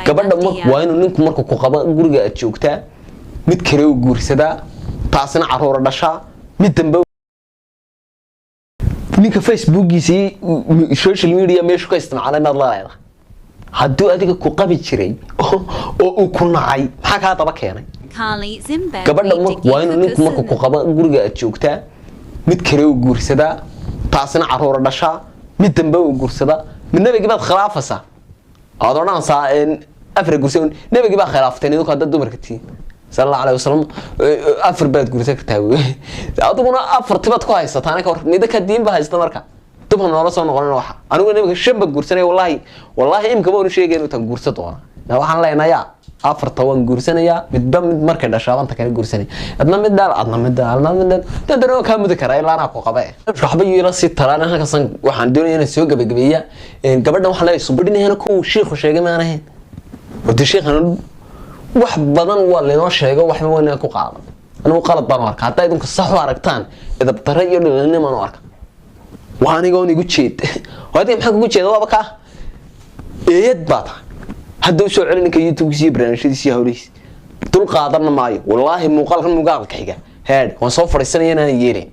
gabadha waa inuu ninku markuu ku qabo guriga aad joogtaa mid kale u guursadaa taasina caruur dhashaa mid dambe ninka facebookiisa social media meeshu ka isticmaalay inaad la leedahay hadduu adiga ku qabi jiray oo uu ku nacay maxaa ka daba keenay gabadha waa inuu ninku markuu ku qabo guriga aad joogtaa mid kale u guursadaa taasina caruur dhashaa mid dambe u guursadaa mid nabiga baad khilaafaysaa adoonaan saa in afar guursan nabiga baa khilaaftay inuu ka dad dumarka tiin sallallahu alayhi wasallam afar baad guursan kartaa aduguna afar tibad ku haysataan ka hor mid ka diin ba haysta marka dubna nolol soo noqon waxa anigu nabiga shan bad guursanay wallahi imka baan sheegay inuu tan guursan doona waxaan leenayaa afar tawan guursanaya midba mid markay dhashaabanta kale guursanay adna mid dadana ka mud karaa ilaana ku qabay waxba yira si talaana halka san waxaan doonayaa inaan soo gabagabeeya gabadhan waxa la subadinayna ku sheekhu sheegay maanahay wada sheekhan wax badan waa leeno sheego waxba weyn ku qaadan anigu qalad baan arkaa haday idinku sax u aragtaan idab daray iyo dhilanimo aan arkaa waaniga oo igu jeed waadii maxaa ugu jeedo waaba ka eeyad baad hadda soo celinka YouTube-kiisa barnaamijyadiisa hawliis dul qaadan maayo wallahi muuqaalkan xiga head waan soo fariisanayna yeelin